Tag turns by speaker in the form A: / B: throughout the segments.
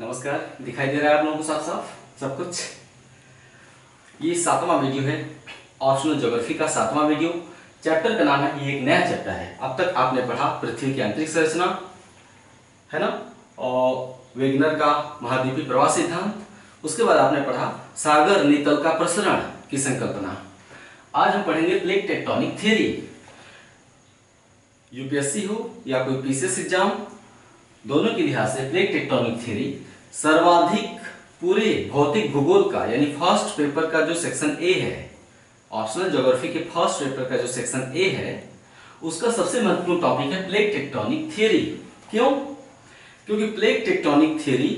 A: नमस्कार। दिखाई दे रहा है आप लोगों को साफ साफ सब कुछ। ये 7वां वीडियो है, ऑप्शनल ज्योग्राफी का 7वां वीडियो। चैप्टर का नाम है, ये एक नया चैप्टर है। अब तक आपने पढ़ा पृथ्वी की आंतरिक संरचना, है ना, और वेगनर का महाद्वीपीय प्रवाह सिद्धांत। उसके बाद आपने पढ़ा सागर नितल का प्रसरण की संकल्पना। आज हम पढ़ेंगे प्लेट टेक्टोनिक थ्योरी। यूपीएससी हो या कोई पीसीएस एग्जाम, दोनों के लिहाज से प्लेट टेक्टोनिक थ्योरी सर्वाधिक पूरे भौतिक भूगोल का, यानी फर्स्ट पेपर का जो सेक्शन ए है, ऑप्शनल ज्योग्राफी के फर्स्ट पेपर का जो सेक्शन ए है, उसका सबसे महत्वपूर्ण टॉपिक है प्लेट टेक्टोनिक थ्योरी। क्यों? क्योंकि प्लेट टेक्टोनिक थ्योरी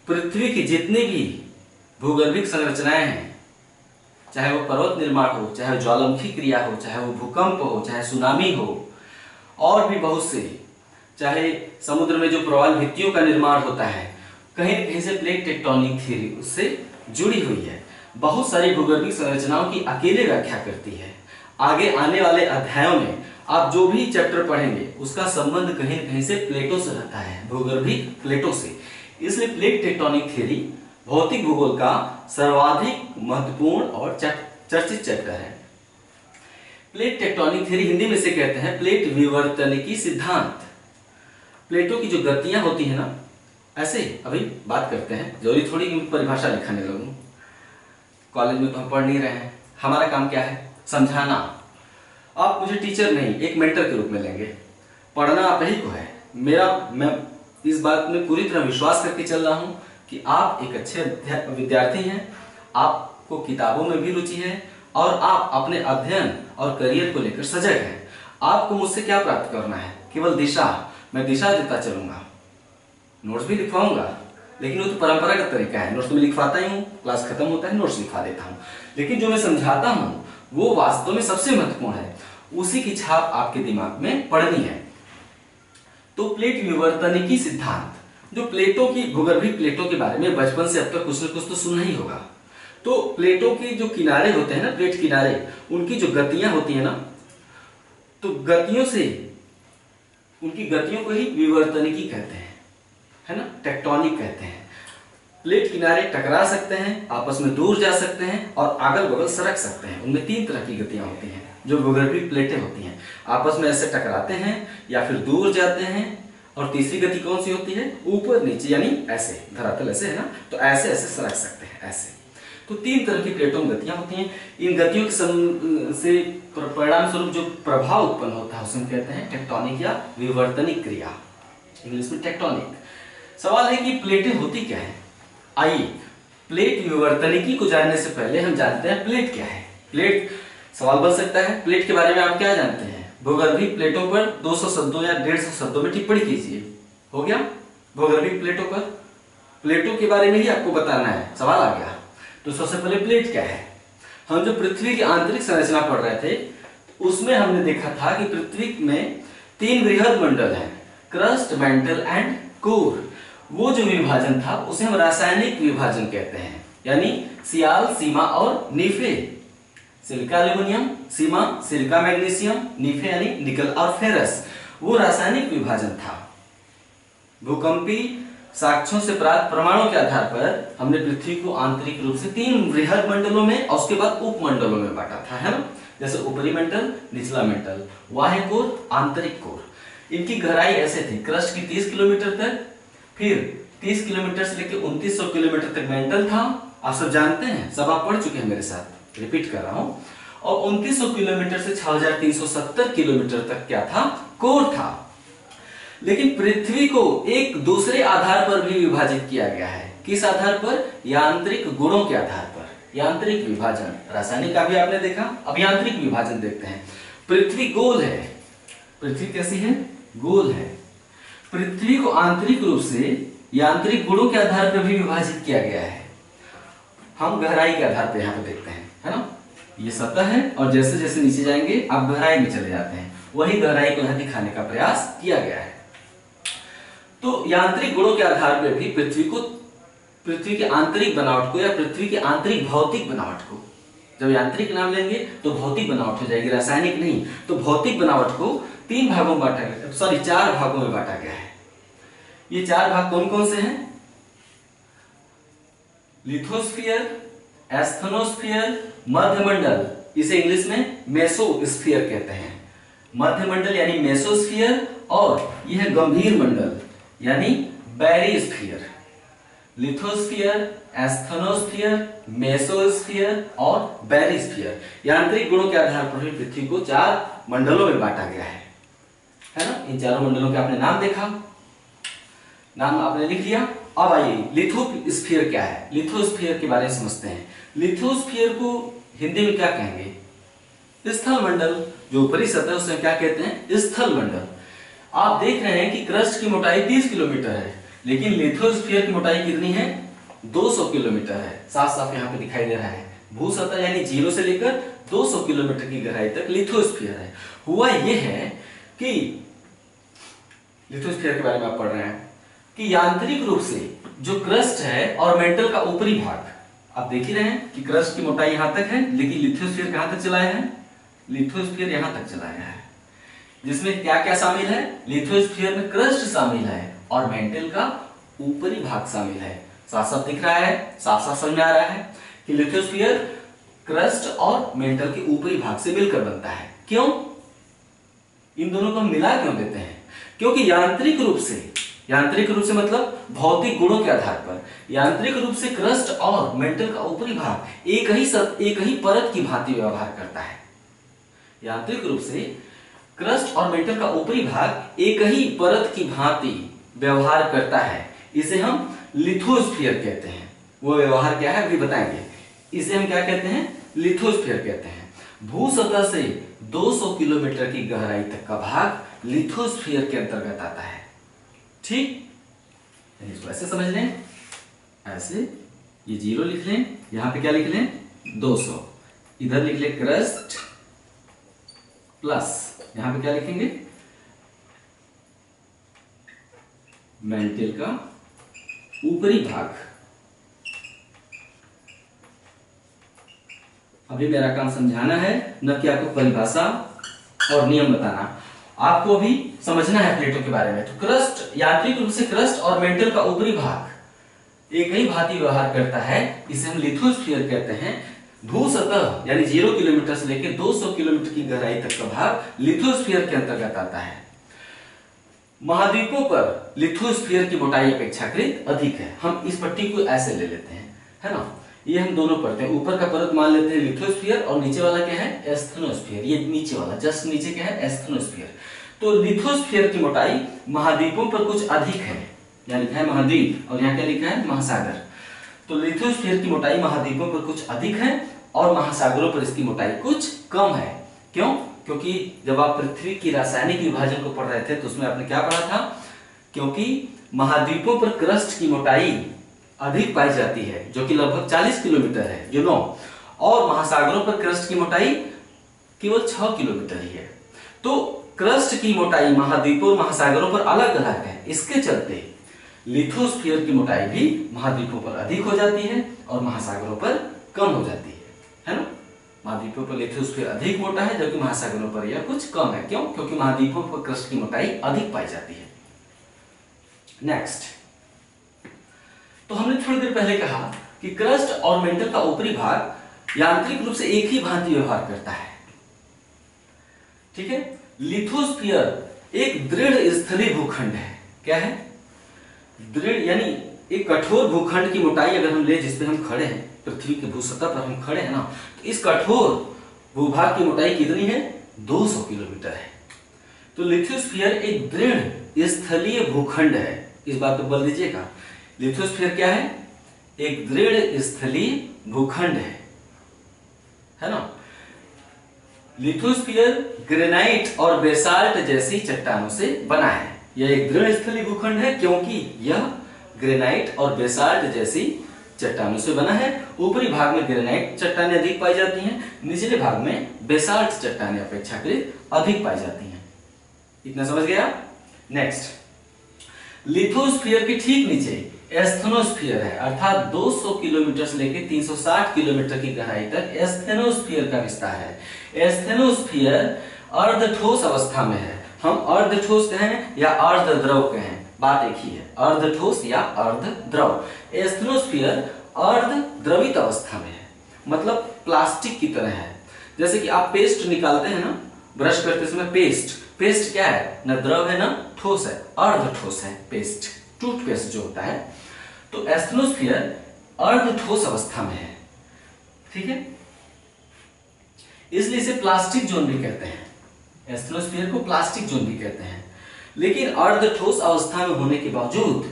A: पृथ्वी की जितनी भी भूगर्भिक संरचनाएं हैं, चाहे वो पर्वत निर्माण हो, चाहे वो ज्वालामुखी क्रिया हो, चाहे वो भूकंप हो, चाहे सुनामी हो, और भी बहुत से, चाहे समुद्र में जो प्रवाल भित्तियों का निर्माण होता है, कहीं न कहीं से प्लेट टेक्टोनिक थ्योरी उससे जुड़ी हुई है। बहुत सारी भूगर्भिक संरचनाओं की अकेले व्याख्या करती है। आगे आने वाले अध्यायों में आप जो भी चैप्टर पढ़ेंगे उसका संबंध कहीं न कहीं से प्लेटों से रहता है, भूगर्भिक प्लेटों से। इसलिए प्लेट टेक्टोनिक थ्योरी भौतिक भूगोल का सर्वाधिक महत्वपूर्ण और चर्चित चैप्टर है। प्लेट टेक्टोनिक थ्योरी हिंदी में से कहते हैं प्लेट विवर्तनिकी सिद्धांत। प्लेटों की जो गतियां होती है ना, ऐसे अभी बात करते हैं, जरूरी थोड़ी परिभाषा लिखाने लगूं। कॉलेज में तो हम पढ़ नहीं रहे हैं, हमारा काम क्या है? समझाना। आप मुझे टीचर नहीं, एक मेंटर के रूप में लेंगे। पढ़ना आप ही को है। मैं इस बात में पूरी तरह विश्वास करके चल रहा हूं कि आप एक अच्छे विद्यार्थी हैं, आपको किताबों में भी रुचि है और आप अपने अध्ययन और करियर को लेकर सजग हैं। आपको मुझसे क्या प्राप्त करना है? केवल दिशा। मैं दिशा देता चलूंगा, नोट्स भी लिखवाऊंगा, लेकिन वो तो परंपरागत तरीका है। नोट्स में लिखवाता ही हूँ, क्लास खत्म होता है नोट्स लिखवा देता हूँ, लेकिन जो मैं समझाता हूँ वो वास्तव में सबसे महत्वपूर्ण है। उसी की छाप आपके दिमाग में पड़नी है। तो प्लेट विवर्तनिकी सिद्धांत, जो प्लेटों की, भूगर्भिक प्लेटों के बारे में बचपन से अब तक कुछ न कुछ तो सुना ही होगा। तो प्लेटों के जो किनारे होते हैं ना, प्लेट किनारे, उनकी जो गतियां होती है ना, तो गतियों से, उनकी गतियों को ही विवर्तनिकी कहते हैं, है ना, टेक्टोनिक कहते हैं। प्लेट किनारे टकरा सकते हैं, आपस में दूर जा सकते हैं और अगल बगल सरक सकते हैं। उनमें 3 तरह की गतियां होती हैं जो भूगर्भिक प्लेटें होती हैं। आपस में ऐसे टकराते हैं या फिर दूर जाते हैं। और तीसरी गति कौन सी होती है? ऊपर नीचे, यानी ऐसे, धरातल ऐसे है ना, तो ऐसे ऐसे सरक सकते हैं, ऐसे। तो 3 तरह की प्लेटों में गतियां होती हैं। इन गतियों के से परिणाम स्वरूप जो प्रभाव उत्पन्न होता है उसे कहते हैं टेक्टोनिक या विवर्तनिक क्रिया, इंग्लिश में टेक्टोनिक। सवाल है कि प्लेटें होती क्या है? आइए, प्लेट विवर्तनिकी को जानने से पहले हम जानते हैं प्लेट क्या है। प्लेट, सवाल बन सकता है, प्लेट के बारे में आप क्या जानते हैं? भूगर्भिक प्लेटों पर 200 शब्दों या 150 शब्दों में टिप्पणी कीजिए। हो गया? भूगर्भिक प्लेटों पर, प्लेटों के बारे में ही आपको बताना है। सवाल आ गया। तो सबसे पहले प्लेट क्या है? हम जो पृथ्वी की आंतरिक संरचना पढ़ रहे थे उसमें हमने देखा था कि पृथ्वी में 3 बृहद मंडल हैं, क्रस्ट, मैंटल एंड कोर। वो जो विभाजन था उसे हम रासायनिक विभाजन कहते हैं, यानी सियाल, सीमा और नीफे। सिलिका एल्यूमिनियम, सीमा सिलिका मैग्नीशियम, नीफे यानी निकल और फेरस, वो रासायनिक विभाजन था। भूकंपी साक्ष्यों से प्राप्त प्रमाणों के आधार पर हमने पृथ्वी को आंतरिक रूप से 3 बृहद मंडलों में और उसके बाद उपमंडलों में बांटा था, है ना। जैसे ऊपरी मंडल, निचला मंडल, बाह्य कोर, आंतरिक कोर। इनकी गहराई ऐसे थी, क्रस्ट की 30 किलोमीटर तक, फिर 30 किलोमीटर से लेकर 2900 किलोमीटर तक मेंटल था। आप सब जानते हैं, सब आप पढ़ चुके हैं मेरे साथ, रिपीट कर रहा हूं। और 2900 किलोमीटर से 6370 किलोमीटर तक क्या था? कोर था। लेकिन पृथ्वी को एक दूसरे आधार पर भी विभाजित किया गया है। किस आधार पर? यांत्रिक गुणों के आधार पर। यांत्रिक विभाजन, रासायनिक का भी आपने देखा, अब यांत्रिक विभाजन देखते हैं। पृथ्वी गोल है। पृथ्वी कैसी है? गोल है। पृथ्वी को आंतरिक रूप से यांत्रिक गुणों के आधार पर भी विभाजित किया गया है। हम गहराई के आधार पर यहाँ पे देखते हैं, है ना। ये सतह है और जैसे जैसे नीचे जाएंगे आप गहराई में चले जाते हैं। वही गहराई को यहाँ दिखाने का प्रयास किया गया है। तो यांत्रिक गुणों के आधार पर भी पृथ्वी के आंतरिक बनावट को या पृथ्वी के आंतरिक भौतिक बनावट को, जब यांत्रिक नाम लेंगे तो भौतिक बनावट हो जाएगी, रासायनिक नहीं। तो भौतिक बनावट को 3 भागों में बांटा गया, 4 भागों में बांटा गया है। ये 4 भाग कौन कौन से हैं? लिथोस्फीयर, एस्थेनोस्फीयर, मध्यमंडल, इसे इंग्लिश में मेसोस्फीयर कहते हैं। मध्यमंडल यानी मेसोस्फीयर, और यह गंभीर मंडल यानी बैरिस्फीयर। लिथोस्फीयर, एस्थेनोस्फीयर, मेसोस्फीयर और बैरिस्फीयर। यांत्रिक गुणों के आधार पर ही पृथ्वी को 4 मंडलों में बांटा गया है ना। इन चारों मंडलों के आपने नाम देखा, नाम आपने लिख लिया। अब आइए लिथोस्फीयर क्या है, लिथोस्फीयर के बारे में समझते हैं। लिथोस्फीयर को हिंदी में क्या कहेंगे? स्थल मंडल। जो ऊपरी सतह है उसे क्या कहते हैं? स्थल मंडल। आप देख रहे हैं कि क्रस्ट की मोटाई 30 किलोमीटर है, लेकिन लिथोस्फीयर की मोटाई कितनी है? 200 किलोमीटर है। साफ साफ यहाँ पे दिखाई दे रहा है। भू सतह यानी 0 से लेकर 200 किलोमीटर की गहराई तक लिथोस्फीयर है। हुआ यह है कि लिथोस्फीयर के बारे में आप पढ़ रहे हैं कि यांत्रिक रूप से जो क्रस्ट है और मेंटल का ऊपरी भाग, आप देख ही रहे हैं कि क्रस्ट की मोटाई यहां तक है, लेकिन लिथोस्फीयर कहां तक चलाया है? लिथोस्फीयर यहां तक चलाया है। जिसमें क्या क्या शामिल है? लिथोस्फीयर में क्रस्ट शामिल है और मेंटल का ऊपरी भाग शामिल है। साफ साफ दिख रहा है, साफ साफ समझ में आ रहा है कि लिथोस्फीयर क्रस्ट और मेंटल के ऊपरी भाग से मिलकर बनता है। क्यों? इन दोनों को हम मिला क्यों देते हैं? क्योंकि यांत्रिक रूप से मतलब भौतिक गुणों के आधार पर यांत्रिक रूप से क्रस्ट और मेंटल का ऊपरी भाग एक ही परत की भांति व्यवहार करता है। यांत्रिक रूप से क्रस्ट और मेंटल का ऊपरी भाग एक ही परत की भांति व्यवहार करता है। इसे हम लिथोस्फीयर कहते हैं। वो व्यवहार क्या है अभी बताएंगे। इसे हम क्या कहते हैं? लिथोस्फीयर कहते हैं। भू सतह से 200 किलोमीटर की गहराई तक का भाग लिथोस्फीयर के अंतर्गत आता है। ठीक, इसको ऐसे समझ लें, ऐसे ये 0 लिख लें, यहां पे क्या लिख लें? 200, इधर लिख लें क्रस्ट प्लस यहां पे क्या लिखेंगे? मेंटल का ऊपरी भाग। अभी मेरा काम समझाना है, न कि आपको परिभाषा और नियम बताना। आपको अभी समझना है प्लेटों के बारे में। तो क्रस्ट, यांत्रिक रूप से क्रस्ट और मेंटल का ऊपरी भाग एक ही भांति व्यवहार करता है, इसे हम लिथोस्फीयर कहते हैं। भू सतह यानी 0 किलोमीटर से लेकर 200 किलोमीटर की गहराई तक का भाग लिथोस्फीयर के अंतर्गत आता है। महाद्वीपों पर लिथोस्फीयर की मोटाई अपेक्षाकृत अधिक है। हम इस पट्टी को ऐसे ले लेते हैं, है ना। ये हम दोनों पढ़ते हैं। ऊपर का परत मान लेते हैं लिथोस्फीयर और नीचे वाला क्या है? एस्थेनोस्फीयर। ये नीचे वाला जस्ट नीचे क्या है? एस्थेनोस्फीयर। तो लिथोस्फीयर की मोटाई महाद्वीपों पर कुछ अधिक है, यहाँ लिखा है महाद्वीप और यहाँ क्या लिखा है? महासागर। तो लिथोस्फीयर की मोटाई महाद्वीपों पर कुछ अधिक है और महासागरों पर इसकी मोटाई कुछ कम है। क्यों? क्योंकि जब आप पृथ्वी की रासायनिक विभाजन को पढ़ रहे थे तो उसमें आपने क्या पढ़ा था? क्योंकि महाद्वीपों पर क्रस्ट की मोटाई अधिक पाई जाती है, जो कि लगभग 40 किलोमीटर है, यू नो, और महासागरों पर क्रस्ट की मोटाई केवल 6 किलोमीटर ही है। तो क्रस्ट की मोटाई महाद्वीपों और महासागरों पर अलग अलग है। इसके चलते लिथोस्फीयर की मोटाई भी महाद्वीपों पर अधिक हो जाती है और महासागरों पर कम हो जाती है ना। महाद्वीपों पर लिथोस्फीयर अधिक मोटा है, जबकि महासागरों पर यह कुछ कम है। क्यों? क्योंकि महाद्वीपों पर क्रस्ट की मोटाई अधिक पाई जाती है। नेक्स्ट, तो हमने थोड़ी देर पहले कहा कि क्रस्ट और मेंटल का ऊपरी भाग यांत्रिक रूप से एक ही भांति व्यवहार करता है। ठीक है। लिथोस्फीयर एक दृढ़ स्थलीय भूखंड है। क्या है? दृढ़ यानी एक कठोर भूखंड की मोटाई अगर हम ले, जिसपे हम खड़े हैं, पृथ्वी के भू सतह पर हम खड़े हैं ना, तो इस कठोर भूभाग की मोटाई कितनी है? 200 किलोमीटर है। तो लिथोस्फीयर एक दृढ़ स्थलीय भूखंड है। इस बात को बोल दीजिएगा। लिथोस्फीयर क्या है? एक दृढ़ स्थलीय भूखंड है ना। लिथोस्फीयर ग्रेनाइट और बेसाल्ट जैसी चट्टानों से बना है। यह एक दृढ़ स्थलीय भूखंड है क्योंकि यह ग्रेनाइट और बेसाल्ट जैसी चट्टानों से बना है। ऊपरी भाग में ग्रेनाइट चट्टानें अधिक पाई जाती हैं, निचले भाग में बेसाल्ट चट्टानें अपेक्षाकृत अधिक पाई जाती हैं। इतना समझ गया? नेक्स्ट, लिथोस्फीयर के ठीक नीचे एस्थेनोस्फीयर है, अर्थात 200 किलोमीटर से लेकर 360 किलोमीटर की गहराई तक एस्थेनोस्फीयर का विस्तार है। एस्थेनोस्फीयर अर्धठोस अवस्था में है। हम अर्धठोस कहें या अर्धद्रव कहें, बात एक ही है, अर्धठोस या अर्धद्रव। एस्थेनोस्फीयर अर्ध द्रवित अवस्था में है, मतलब प्लास्टिक की तरह है। जैसे कि आप पेस्ट निकालते हैं ना ब्रश करते समय, पेस्ट क्या है, न द्रव है न ठोस है, अर्ध ठोस है पेस्ट, टूथपेस्ट जो होता है। तो एस्थेनोस्फीयर अर्ध ठोस अवस्था में है, ठीक है, इसलिए इसे प्लास्टिक जोन भी कहते हैं, एस्थेनोस्फीयर को प्लास्टिक जोन भी कहते हैं। लेकिन अर्ध ठोस अवस्था में होने के बावजूद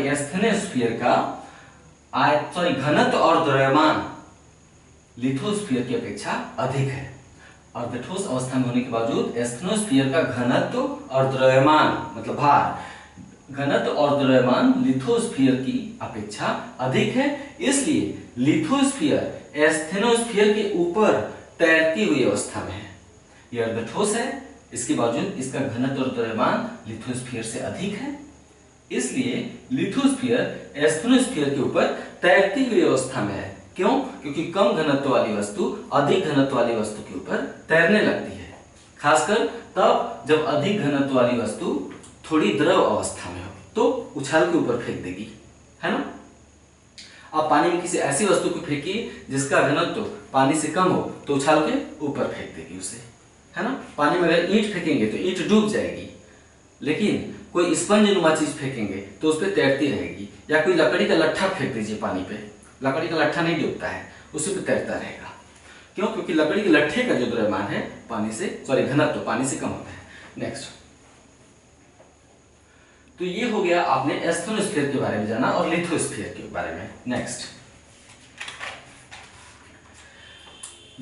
A: एस्थेनोस्फीयर का घनत्व और द्रव्यमान लिथोस्फीयर की अपेक्षा अधिक है। अर्धठोस अवस्था में होने के बावजूद एस्थेनोस्फीयर का घनत्व और द्रव्यमान मतलब भार, घनत्व और द्रव्यमान लिथोस्फीयर की अपेक्षा अधिक है, इसलिए लिथोस्फीयर एस्थेनोस्फीयर के ऊपर तैरती हुई अवस्था में है। यह अर्धठोस है, इसके बावजूद इसका घनत्व और द्रव्यमान लिथोस्फीयर से अधिक है, इसलिए लिथोस्फीयर एस्थेनोस्फीयर के ऊपर तैरती हुई अवस्था में है। क्यों? क्योंकि कम घनत्व वाली वस्तु अधिक घनत्व वाली वस्तु के ऊपर तैरने लगती है, खासकर तब जब अधिक घनत्व वाली वस्तु थोड़ी द्रव अवस्था में हो तो उछाल के ऊपर फेंक देगी, है ना। आप पानी में किसी ऐसी वस्तु को फेंकिए जिसका घनत्व पानी से कम हो तो उछाल के ऊपर फेंक देगी उसे, है ना। पानी में अगर ईंट फेंकेंगे तो ईंट डूब जाएगी, लेकिन कोई स्पंज नुमा चीज फेंकेंगे तो उस पर तैरती रहेगी। या कोई लकड़ी का लट्ठा फेंक दीजिए पानी पे, लकड़ी का लट्ठा नहीं डूबता है, उसी पे तैरता रहेगा। क्यों? क्योंकि लकड़ी के लट्ठे का जो द्रव्यमान है घनत्व पानी से कम होता है। नेक्स्ट, तो ये हो गया, आपने एस्थेनोस्फीयर के बारे में जाना और लिथोस्फीयर के बारे में। नेक्स्ट,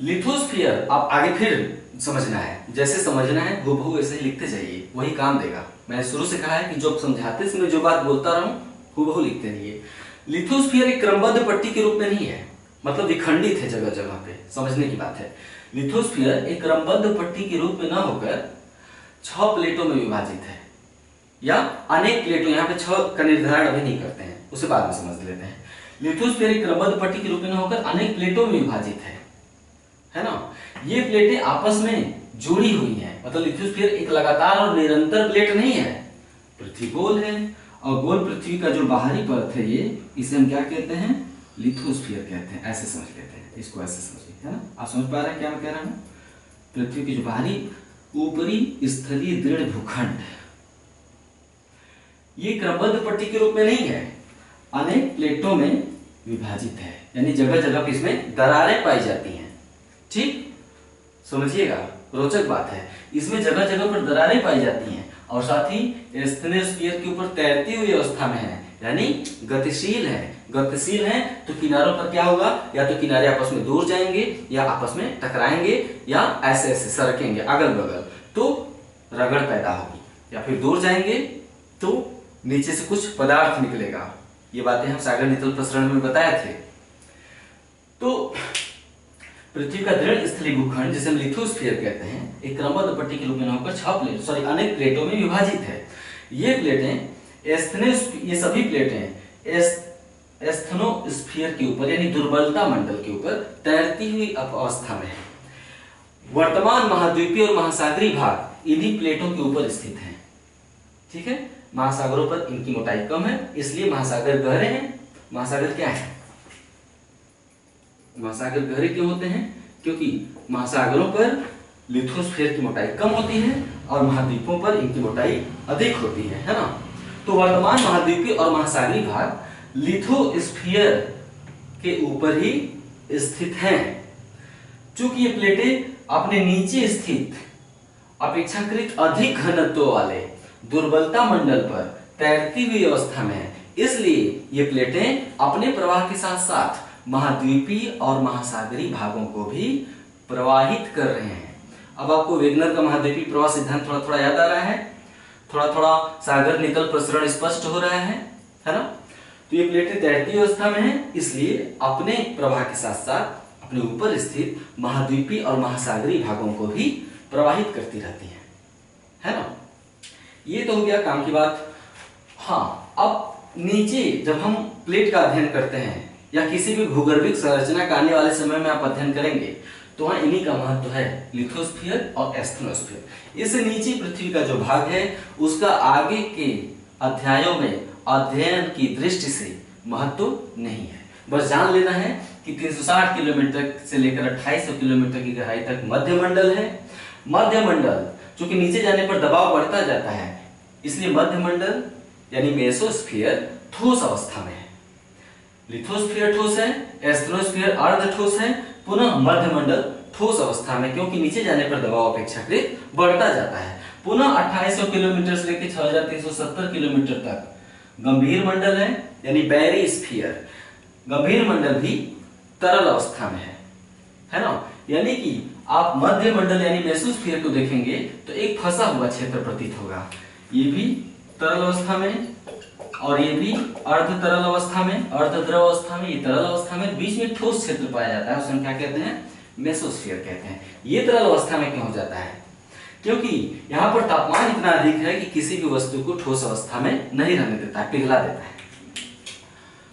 A: लिथोस्फीयर आप आगे फिर समझना है, जैसे समझना है हूबहू वैसे ही लिखते जाइए, वही काम देगा। मैंने शुरू से कहा है कि जो समझाते समय जो बात बोलता रहूं हूबहू लिखते रहिए। लिथोस्फीयर एक क्रमबद्ध पट्टी के रूप में नहीं है, मतलब विखंडित है जगह जगह पे, समझने की बात है। लिथोस्फीयर एक क्रमबद्ध पट्टी के रूप में न होकर 6 प्लेटों में विभाजित है, या अनेक प्लेटों, यहाँ पे 6 का निर्धारण अभी नहीं करते हैं, उसे बाद में समझ लेते हैं। लिथोस्फीयर एक क्रमबद्ध पट्टी के रूप में न होकर अनेक प्लेटों में विभाजित है ना। ये प्लेटें आपस में जुड़ी हुई हैं, मतलब लिथोस्फीयर एक लगातार और निरंतर प्लेट नहीं है। पृथ्वी गोल है और गोल पृथ्वी का जो बाहरी परत है ये, इसे हम क्या कहते हैं, लिथोस्फीयर कहते हैं। ऐसे समझ लेते हैं, इसको ऐसे समझिए, है ना। आप समझ पा रहे हैं क्या मैं कह रहा हूँ? पृथ्वी की जो बाहरी ऊपरी स्थलीय दृढ़ भूखंड, ये क्रमबद्ध पट्टी के रूप में नहीं है, अनेक प्लेटों में विभाजित है, यानी जगह जगह पे इसमें दरारें पाई जाती हैं। ठीक, समझिएगा, रोचक बात है। इसमें जगह जगह पर दरारें पाई जाती हैं और साथ ही एस्थेनोस्फीयर के ऊपर तैरती हुई अवस्था में है, यानी गतिशील है। तो किनारों पर क्या होगा, या तो किनारे आपस में दूर जाएंगे या आपस में टकराएंगे या ऐसे ऐसे सरकेंगे अगल बगल, तो रगड़ पैदा होगी, या फिर दूर जाएंगे तो नीचे से कुछ पदार्थ निकलेगा। ये बातें हम सागर नितल प्रसरण में बताए थे। तो पृथ्वी का दृढ़ स्थलीय भूखंड, जिसे हम लिथोस्फीयर कहते हैं, एक क्रमबद्ध पट्टी के रूप में होकर अनेक प्लेटों में विभाजित है। ये सभी प्लेटें एस्थेनोस्फीयर के ऊपर, यानी दुर्बलता मंडल के ऊपर तैरती हुई अवस्था में है। वर्तमान महाद्वीपीय और महासागरीय भाग इन्हीं प्लेटों के ऊपर स्थित हैं। ठीक है, महासागरों पर इनकी मोटाई कम है, इसलिए महासागर गहरे हैं। महासागर क्या है? महासागर गहरे क्यों होते हैं? क्योंकि महासागरों पर लिथोस्फीयर की मोटाई कम होती है और महाद्वीपों पर इनकी मोटाई अधिक होती है ना। तो वर्तमान महाद्वीपीय और महासागरीय भाग लिथोस्फीयर के ऊपर ही स्थित हैं। चूंकि ये प्लेटें अपने नीचे स्थित अपेक्षाकृत अधिक घनत्व वाले दुर्बलता मंडल पर तैरती हुई अवस्था में है, इसलिए ये प्लेटें अपने प्रवाह के साथ साथ महाद्वीपीय और महासागरीय भागों को भी प्रवाहित कर रहे हैं। अब आपको वेगनर का महाद्वीपीय प्रवाह सिद्धांत थोड़ा थोड़ा याद आ रहा है, थोड़ा थोड़ा सागर नितल प्रसरण स्पष्ट हो रहा है ना। तो ये प्लेटें तैरती अवस्था में है, इसलिए अपने प्रवाह के साथ साथ अपने ऊपर स्थित महाद्वीपीय और महासागरीय भागों को भी प्रवाहित करती रहती है ना। ये तो हो गया काम की बात। हाँ, अब नीचे जब हम प्लेट का अध्ययन करते हैं या किसी भी भूगर्भिक संरचना का आने वाले समय में आप अध्ययन करेंगे, तो वहां इन्हीं का महत्व है, लिथोस्फीयर और एस्थेनोस्फीयर। इससे नीचे पृथ्वी का जो भाग है उसका आगे के अध्यायों में अध्ययन की दृष्टि से महत्व नहीं है। बस जान लेना है कि 360 किलोमीटर से लेकर 2800 किलोमीटर की गहराई तक मध्यमंडल है। मध्यमंडल चूंकि नीचे जाने पर दबाव बढ़ता जाता है, इसलिए मध्यमंडल यानी मेसोस्फीयर ठोस अवस्था में है। लिथोस्फीयर ठोस है, एस्थेनोस्फीयर अर्ध ठोस है, पुनः मध्यमंडल ठोस अवस्था में, क्योंकि नीचे जाने पर दबाव अपेक्षाकृत बढ़ता जाता है। पुनः 2800 किलोमीटर से लेकर 6370 किलोमीटर तक गंभीर मंडल है यानी बैरिस्फीयर। गंभीर मंडल भी तरल अवस्था में है ना। यानी कि आप मध्य मंडल यानी मेसोस्फीयर को देखेंगे तो एक फंसा हुआ क्षेत्र प्रतीत होगा। ये भी तरल अवस्था में और ये भी अर्ध तरल अवस्था में, अर्ध द्रव अवस्था में, ये तरल अवस्था में, बीच में ठोस क्षेत्र पाया जाता है, उसे हम क्या कहते हैं? मेसोस्फीयर कहते हैं। ये तरल अवस्था में क्यों हो जाता है? क्योंकि यहाँ पर तापमान इतना अधिक है कि किसी भी वस्तु को ठोस अवस्था में नहीं रहने देता है, पिघला देता है।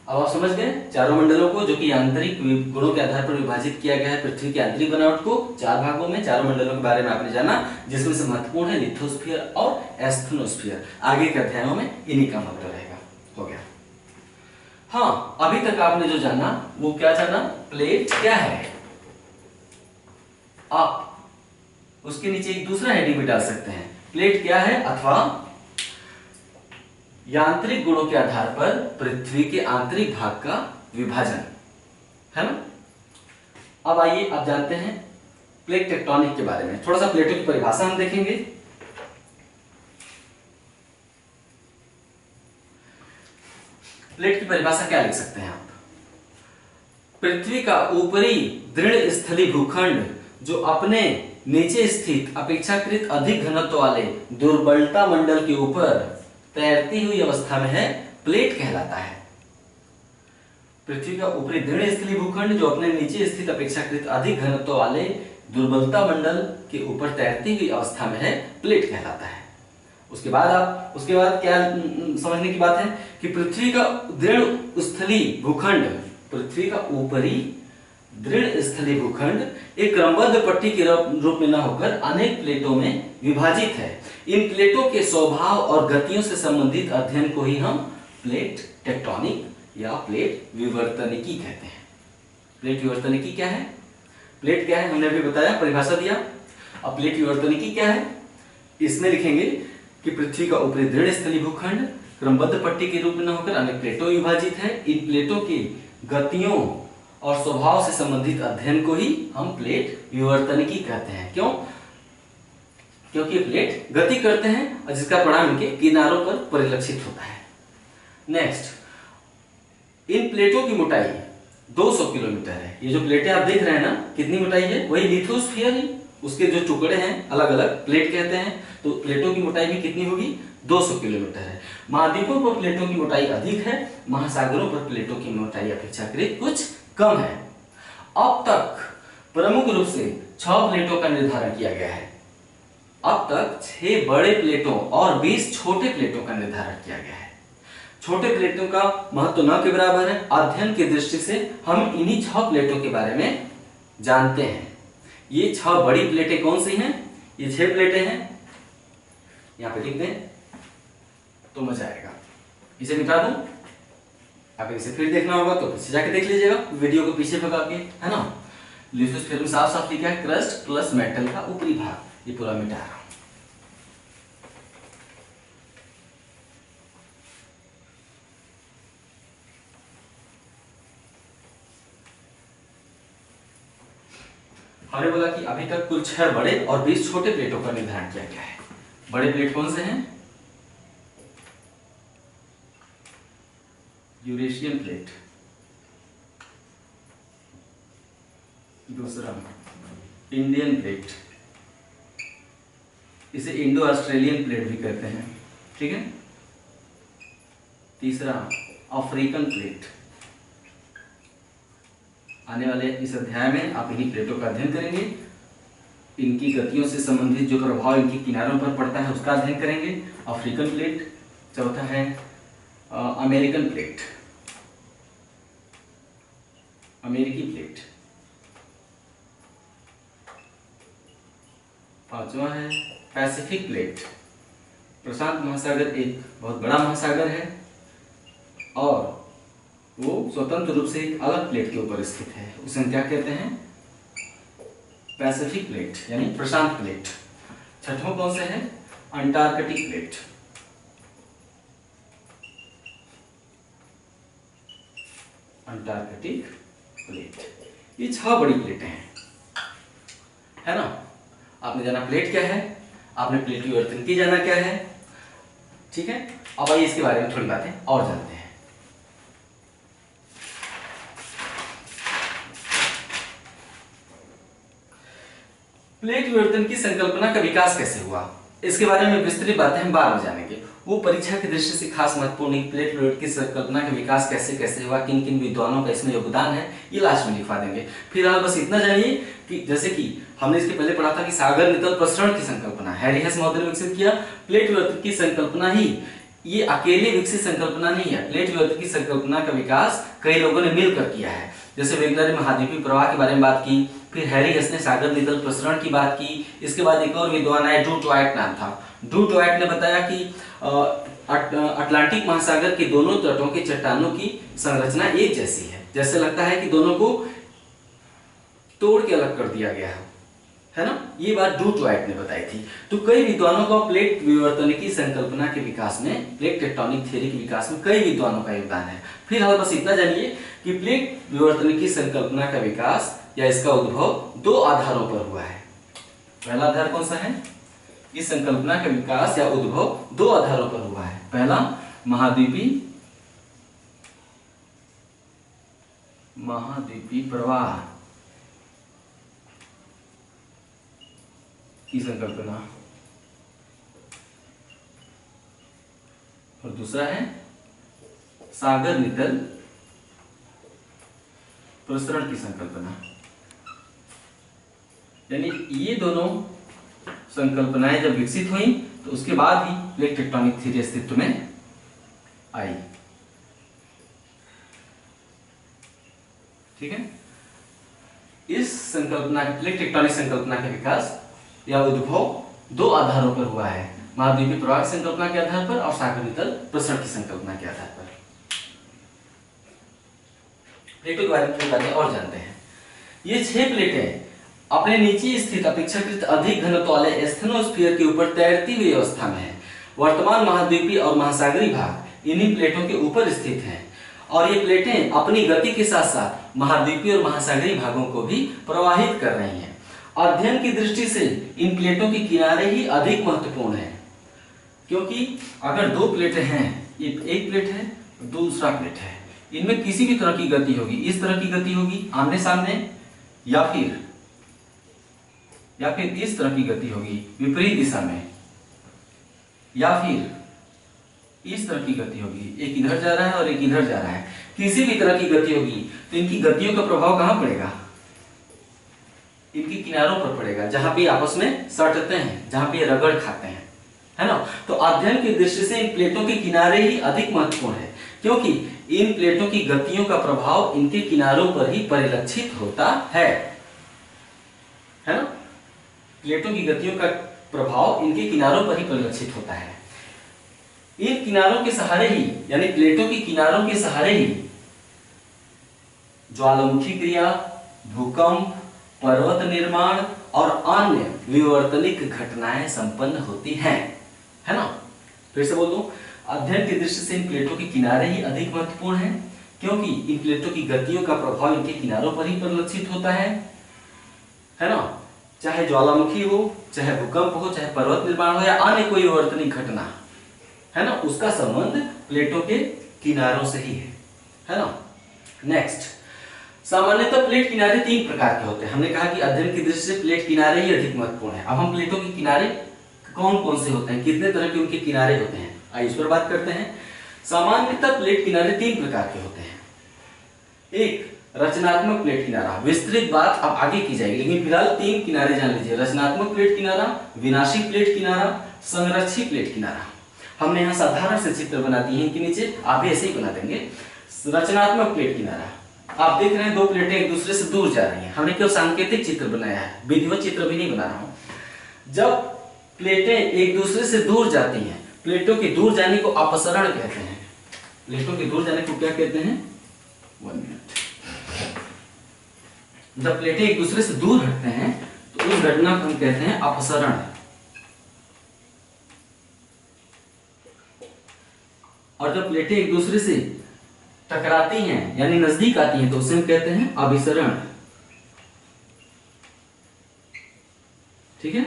A: अब आप समझ गए चारों मंडलों को, जो कि आंतरिक गुणों के आधार पर विभाजित किया गया है। पृथ्वी की आंतरिक बनावट को 4 भागों में, चारों मंडलों के बारे में आपने जाना, जिसमें से महत्वपूर्ण है लिथोस्फीयर और एस्थेनोस्फीयर। आगे के अध्यायों में इन्हीं का महत्व रहेगा। हो गया। हाँ, अभी तक आपने जो जाना वो क्या जाना? प्लेट क्या है। आप उसके नीचे एक दूसरा हेडिंग भी डाल सकते हैं, प्लेट क्या है, अथवा यांत्रिक गुणों के आधार पर पृथ्वी के आंतरिक भाग का विभाजन, है ना। अब आइए आप जानते हैं प्लेट टेक्टोनिक के बारे में। थोड़ा सा प्लेटों की परिभाषा हम देखेंगे। प्लेट की परिभाषा क्या लिख सकते हैं आप? पृथ्वी का ऊपरी दृढ़ स्थलीय भूखंड जो अपने नीचे स्थित अपेक्षाकृत अधिक घनत्व वाले दुर्बलता मंडल के ऊपर तैरती हुई अवस्था में है, प्लेट कहलाता है। पृथ्वी का ऊपरी दृढ़ स्थलीय भूखंड जो अपने नीचे स्थित अपेक्षाकृत अधिक घनत्व वाले दुर्बलता मंडल के ऊपर तैरती हुई अवस्था में है, प्लेट कहलाता है। उसके बाद क्या समझने की बात है कि पृथ्वी का दृढ़ स्थलीय भूखंड, पृथ्वी का ऊपरी दृढ़ स्थलीय भूखंड एक क्रमबद्ध पट्टी के रूप में न होकर अनेक प्लेटों में विभाजित है। इन प्लेटों के स्वभाव और गतियों से संबंधित अध्ययन को ही हम प्लेट टेक्टोनिक या प्लेट विवर्तनिकी कहते हैं। प्लेट विवर्तनिकी क्या है? प्लेट क्या है हमने अभी बताया, परिभाषा दिया। अब प्लेट विवर्तनिकी क्या है? इसमें लिखेंगे कि पृथ्वी का ऊपरी दृढ़ स्थलीय भूखंड क्रमबद्ध पट्टी के रूप में न होकर अनेक प्लेटों में विभाजित है। इन प्लेटों की गतियों और स्वभाव से संबंधित अध्ययन को ही हम प्लेट विवर्तनिकी कहते हैं। क्यों? क्योंकि प्लेट गति करते हैं और जिसका परिणाम इनके किनारों पर परिलक्षित होता है। नेक्स्ट, इन प्लेटों की मोटाई 200 किलोमीटर है। ये जो प्लेटें आप देख रहे हैं ना, कितनी मोटाई है? वही लिथोस्फीयर ही, उसके जो टुकड़े हैं अलग अलग प्लेट कहते हैं। तो प्लेटों की मोटाई भी कितनी होगी? 200 किलोमीटर है। महाद्वीपों पर प्लेटों की मोटाई अधिक है, महासागरों पर प्लेटों की मोटाई अपेक्षाकृत कुछ कम है। अब तक प्रमुख रूप से 6 प्लेटों का निर्धारण किया गया है। अब तक 6 बड़े प्लेटों और 20 छोटे प्लेटों का निर्धारण किया गया है। छोटे प्लेटों का महत्व न के बराबर है। अध्ययन की दृष्टि से हम इन्हीं 6 प्लेटों के बारे में जानते हैं। ये 6 बड़ी प्लेटें कौन सी हैं? ये 6 प्लेटें हैं, यहां पे लिख दें तो मजा आएगा। इसे मिटा दूं, आप इसे फिर देखना होगा तो पीछे जाके देख लीजिएगा, वीडियो को पीछे भगा के, है ना। लिथोस्फीयर में साफ साफ लिखा है क्रस्ट प्लस मेटल का ऊपरी भाग, ये पूरा मिटा रहा हूं। हमने बोला कि अभी तक कुल 6 बड़े और 20 छोटे प्लेटों का निर्धारण किया गया है। बड़े प्लेट कौन से हैं? यूरेशियन प्लेट, दूसरा इंडियन प्लेट, इसे इंडो ऑस्ट्रेलियन प्लेट भी कहते हैं, ठीक है। तीसरा अफ्रीकन प्लेट। आने वाले इस अध्याय में आप इन्हीं प्लेटों का अध्ययन करेंगे, इनकी गतियों से संबंधित जो प्रभाव इनके किनारों पर पड़ता है उसका अध्ययन करेंगे। African plate. चौथा है अमेरिकन प्लेट, अमेरिकी प्लेट। पांचवा है पैसिफिक प्लेट। प्रशांत महासागर एक बहुत बड़ा महासागर है और वो स्वतंत्र रूप से एक अलग प्लेट के ऊपर स्थित है, उसे हम क्या कहते हैं? पैसिफिक प्लेट यानी प्रशांत प्लेट। छठवां कौन सा है? Antarctic plate. Antarctic plate. ये 6 बड़ी प्लेटें हैं, है ना। आपने जाना प्लेट क्या है, आपने प्लेट की वर्तन जाना क्या है, ठीक है। अब आइए इसके बारे में थोड़ी बातें और जानते हैं। प्लेट विवर्तन की संकल्पना का विकास कैसे हुआ, इसके बारे में विस्तृत बातें हम बाद में जानेंगे। वो परीक्षा की दृष्टि से खास महत्वपूर्ण प्लेट विवर्तन की संकल्पना का विकास कैसे कैसे हुआ, किन किन विद्वानों का इसमें योगदान है, ये लास्ट में लिखवा देंगे। फिलहाल बस इतना जानिए कि जैसे कि हमने इसके पहले पढ़ा था कि सागर नितल प्रसरण की संकल्पना हैरी हेस महोदय ने विकसित किया। प्लेट विवर्तन की संकल्पना ही ये अकेले विकसित संकल्पना नहीं है, प्लेट विवर्तन की संकल्पना का विकास कई लोगों ने मिलकर किया है। जैसे वेगनर ने महाद्वीपीय प्रवाह के बारे में बात की, फिर हैरी हेस ने सागर नितल प्रसरण की बात की। इसके बाद एक और विद्वान आए, ड्रू टॉयट नाम था। ड्रू टॉयट ने बताया कि अटलांटिक महासागर के दोनों तटों के चट्टानों की संरचना एक जैसी है, जैसे लगता है कि दोनों को तोड़ के अलग कर दिया गया है ना। ये बात ड्रू टॉयट ने बताई थी। तो कई विद्वानों का प्लेट विवर्तन की संकल्पना के विकास में, प्लेट टेक्टोनिक थ्योरी के विकास में कई विद्वानों का योगदान है। फिलहाल बस इतना जानिए कि प्लेट विवर्तन की संकल्पना का विकास या इसका उद्भव 2 आधारों पर हुआ है। पहला आधार कौन सा है? इस संकल्पना का विकास या उद्भव 2 आधारों पर हुआ है। पहला महाद्वीपीय प्रवाह की संकल्पना, और दूसरा है सागर नितल प्रसरण की संकल्पना। यानी ये दोनों संकल्पनाएं जब विकसित हुई तो उसके बाद ही प्लेट टेक्टोनिक थ्योरी अस्तित्व में आई। ठीक है। इस संकल्पना, प्लेट टेक्टोनिक संकल्पना का विकास या उद्भव 2 आधारों पर हुआ है, महाद्वीपीय प्रवाह की संकल्पना के आधार पर और सागर नितल प्रसरण की संकल्पना के आधार पर। प्लेटों के बारे में थोड़ी बातें और जानते हैं। ये 6 प्लेटें अपने नीचे स्थित अपेक्षाकृत अधिक घनत्व वाले स्टेनोस्फीयर के ऊपर तैरती हुई अवस्था में है। वर्तमान महाद्वीपीय और महासागरीय भाग इन्हीं प्लेटों के ऊपर स्थित हैं और ये प्लेटें अपनी गति के साथ साथ महाद्वीपीय और महासागरीय भागों को भी प्रवाहित कर रही हैं। अध्ययन की दृष्टि से इन प्लेटों के किनारे ही अधिक महत्वपूर्ण है, क्योंकि अगर 2 प्लेटें हैं, एक प्लेट है दूसरा प्लेट है, इनमें किसी भी तरह की गति होगी, इस तरह की गति होगी आमने सामने, या फिर इस तरह की गति होगी विपरीत दिशा में, या फिर इस तरह की गति होगी, एक इधर जा रहा है और एक इधर जा रहा है, किसी भी तरह की गति होगी तो इनकी गतियों का प्रभाव कहां पड़ेगा? इनकी किनारों पर पड़ेगा, जहां पे आपस में सटते हैं, जहां पे रगड़ खाते हैं, है ना। तो अध्ययन की दृष्टि से इन प्लेटों के किनारे ही अधिक महत्वपूर्ण है, क्योंकि इन प्लेटों की गतियों का प्रभाव इनके किनारों पर ही परिलक्षित होता है ना। प्लेटों की गतियों का प्रभाव इनके किनारों पर ही परिलक्षित होता है। इन किनारों के सहारे ही, यानी प्लेटों के किनारों के सहारे ही ज्वालामुखी क्रिया, भूकंप, पर्वत निर्माण और अन्य विवर्तनिक घटनाएं संपन्न होती हैं, है ना। फिर से बोल दूं, अध्ययन की दृष्टि से इन प्लेटों के किनारे ही अधिक महत्वपूर्ण है, क्योंकि इन प्लेटों की गतियों का प्रभाव इनके किनारों पर ही परिलक्षित होता है ना। चाहे ज्वालामुखी हो, चाहे भूकंप हो, चाहे पर्वत निर्माण हो या अन्य कोई विवर्तनिक घटना, है ना, उसका संबंध प्लेटों के किनारों से ही है ना। नेक्स्ट, सामान्यतः प्लेट किनारे 3 प्रकार के होते हैं। हमने कहा कि अध्ययन की दृष्टि से प्लेट किनारे ही अधिक महत्वपूर्ण है। अब हम प्लेटों के किनारे कौन कौन से होते हैं, कितने तरह के उनके किनारे होते हैं, आइए इस पर बात करते हैं। सामान्यतः प्लेट किनारे 3 प्रकार के होते हैं। एक, रचनात्मक प्लेट किनारा, विस्तृत बात अब आगे की जाएगी, लेकिन फिलहाल 3 किनारे जान लीजिए। रचनात्मक प्लेट किनारा, विनाशिक प्लेट किनारा, संरक्षित प्लेट किनारा। हमने यहाँ साधारण से चित्र बना दिए हैं कि नीचे आप भी ऐसे ही बना देंगे। रचनात्मक प्लेट किनारा, आप देख रहे हैं 2 प्लेटें एक दूसरे से दूर जा रही हैं। हमने केवल सांकेतिक चित्र बनाया है, विधिवत चित्र भी नहीं बना रहा हूं। जब प्लेटें एक दूसरे से दूर जाती हैं, प्लेटों के दूर जाने को अपसरण कहते हैं। प्लेटों के दूर जाने को क्या कहते हैं? 1 मिनट। जब प्लेटें एक दूसरे से दूर हटते हैं तो उस घटना को हम कहते हैं अपसरण। और जब प्लेटें एक दूसरे से टकराती हैं यानी नजदीक आती हैं तो उसे हम कहते हैं अभिसरण। ठीक है,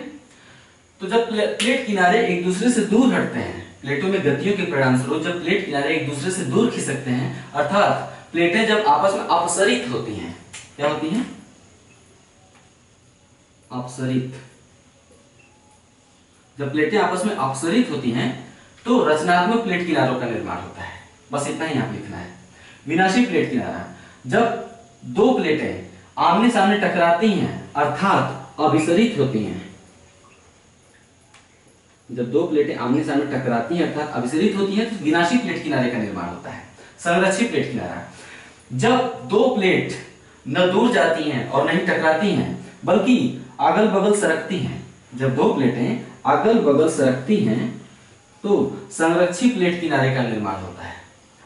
A: तो जब प्लेट किनारे एक दूसरे से दूर हटते हैं, प्लेटों में गतियों के परिणामस्वरूप जब प्लेट किनारे एक दूसरे से दूर खिसकते हैं, अर्थात प्लेटें जब आपस में अपसरित होती हैं, क्या होती हैं? अपसरित। जब प्लेटें आपस में अपसरित होती हैं तो रचनात्मक प्लेट किनारों का निर्माण होता है। बस इतना ही आप लिखना है। विनाशी प्लेट किनारा, जब दो प्लेटें आमने सामने टकराती हैं अर्थात अभिसरित होती हैं, जब दो प्लेटें आमने सामने टकराती हैं अर्थात अभिसरित होती हैं तो विनाशी प्लेट किनारे का निर्माण होता है। संरक्षित प्लेट किनारा, जब दो प्लेट न दूर जाती हैं और नहीं टकराती हैं बल्कि अगल बगल सरकती हैं, जब दो प्लेटें अगल बगल सरकती हैं तो संरक्षित प्लेट किनारे का निर्माण होता है।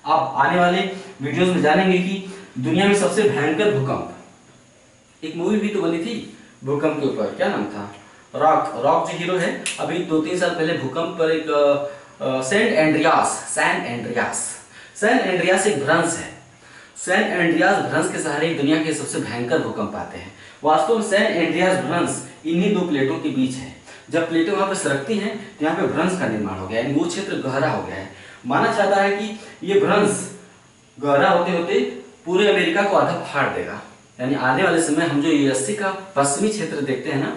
A: आप आने वाले वीडियोस में जानेंगे कि दुनिया में सबसे भयंकर भूकंप, एक मूवी भी तो बनी थी भूकंप के ऊपर, क्या नाम था? रॉक जो हीरो है, अभी 2-3 साल पहले भूकंप पर एक सैन एंड्रियास एक भ्रंश है। सैन एंड्रियास भ्रंश के सहारे दुनिया के सबसे भयंकर भूकंप आते हैं। वास्तव में सैन एंड्रियास भ्रंश इन्हीं दो प्लेटों के बीच है। जब प्लेटें वहां पर सरकती हैं तो यहाँ पे भ्रंश का निर्माण हो गया, यानी वो क्षेत्र गहरा हो गया है। माना जाता है कि ये भ्रंश गहरा होते होते पूरे अमेरिका को आधा फाड़ देगा, यानी आने वाले समय हम जो यूएसए का पश्चिमी क्षेत्र देखते हैं ना,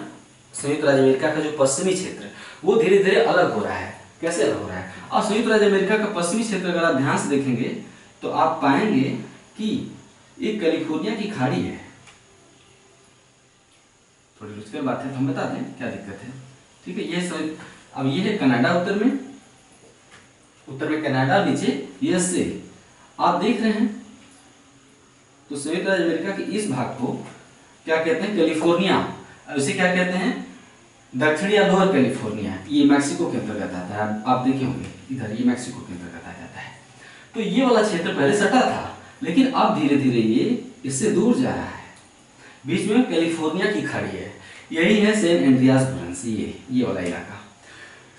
A: संयुक्त राज्य अमेरिका का जो पश्चिमी क्षेत्र, वो धीरे धीरे अलग हो रहा है। कैसे अलग हो रहा है? और संयुक्त राज्य अमेरिका का पश्चिमी क्षेत्र अगर आप ध्यान से देखेंगे तो आप पाएंगे कि ये कैलिफोर्निया की खाड़ी है। थोड़ी रुचिकर बात है तो हम बता दें क्या दिक्कत है। ठीक है, ये अब ये है कनाडा उत्तर में कनाडा, नीचे यूएसए आप देख रहे हैं। तो संयुक्त राज्य अमेरिका के इस भाग को क्या कहते हैं? कैलिफोर्निया। इसे क्या कहते हैं? दक्षिणी या लोअर कैलिफोर्निया। ये मैक्सिको के अंतर्गत आता है, आप देखे होंगे इधर, ये मैक्सिको के अंतर्गत आ जाता है। तो ये वाला क्षेत्र पहले सटा था लेकिन अब धीरे धीरे ये इससे दूर जा रहा है। बीच में कैलिफोर्निया की खाड़ी है, यही है सैन एंड्रियास भ्रंश। ये वाला इलाका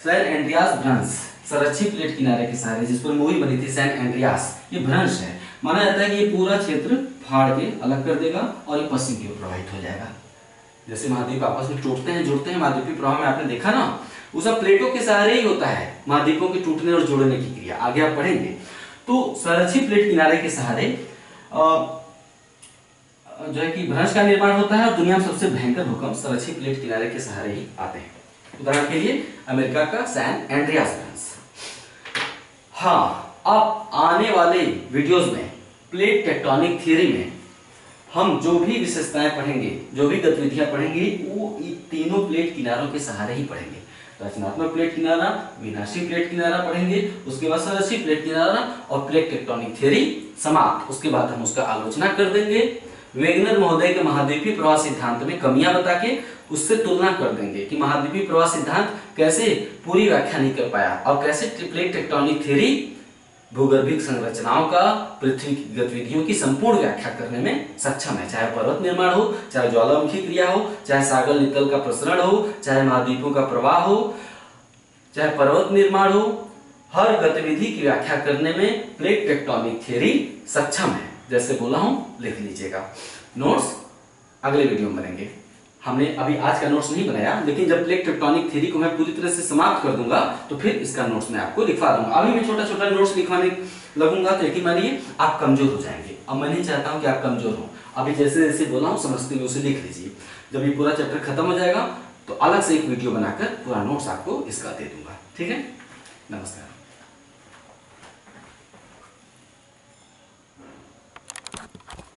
A: सैन एंड्रियास भ्रंश, संरक्षित प्लेट किनारे के सहारे, जिस पर मूवी बनी थी सैन एंड्रियास, ये भ्रंश है। माना जाता है कि ये पूरा क्षेत्र फाड़ के अलग कर देगा और ये पश्चिम की ओर प्रवाहित हो जाएगा। जैसे महाद्वीप आपस में टूटते हैं जुड़ते हैं, महाद्वीपीय प्रवाह में आपने देखा ना, वो सब प्लेटों के सहारे ही होता है, महाद्वीपों के टूटने और जोड़ने की क्रिया। आगे आप पढ़ेंगे। तो संरक्षित प्लेट किनारे के सहारे जो है कि भ्रंश का निर्माण होता है और दुनिया में सबसे भयंकर भूकंप संरक्षित प्लेट किनारे के सहारे ही आते हैं। उदाहरण के लिए अमेरिका का सैन एंड्रियास भ्रंश। हाँ, अब आने वाले वीडियोस में प्लेट टेक्टोनिक थ्योरी में हम जो भी विशेषताएं पढ़ेंगे, जो भी गतिविधियां पढ़ेंगे, वो इन तीनों प्लेट किनारों के सहारे ही पढ़ेंगे। रचनात्मक प्लेट किनारा, विनाशी प्लेट किनारा पढ़ेंगे, उसके बाद संरक्षित प्लेट किनारा और प्लेट टेक्टोनिक थ्योरी समाप्त। उसके बाद हम उसका आलोचना कर देंगे। वेगनर महोदय के महाद्वीपीय प्रवाह सिद्धांत में कमियां बता के उससे तुलना कर देंगे कि महाद्वीपीय प्रवाह सिद्धांत कैसे पूरी व्याख्या नहीं कर पाया और कैसे प्लेट टेक्टोनिक थ्योरी भूगर्भिक संरचनाओं का, पृथ्वी की गतिविधियों की संपूर्ण व्याख्या करने में सक्षम है। चाहे पर्वत निर्माण हो, चाहे ज्वालामुखी क्रिया हो, चाहे सागर नितल का प्रसरण हो, चाहे महाद्वीपों का प्रवाह हो, चाहे पर्वत निर्माण हो, हर गतिविधि की व्याख्या करने में प्लेट टेक्टोनिक थ्योरी सक्षम है। जैसे बोला हूं, लिख लीजिएगा। नोट्स अगले वीडियो में बनेंगे। हमने अभी आज का नोट्स नहीं बनाया, लेकिन जब प्लेट टेक्टोनिक थ्योरी को मैं पूरी तरह से समाप्त कर दूंगा तो फिर इसका नोट्स मैं आपको लिखवा दूंगा। अभी मैं छोटा छोटा नोट्स लिखवाने लगूंगा तो यकीन मानिए आप कमजोर हो जाएंगे। अब मैं नहीं चाहता हूं कि आप कमजोर हो। अभी जैसे जैसे बोला हूं समझते हुए उसे लिख लीजिए। जब ये पूरा चैप्टर खत्म हो जाएगा तो अलग से एक वीडियो बनाकर पूरा नोट्स आपको इसका दे दूंगा। ठीक है, नमस्कार।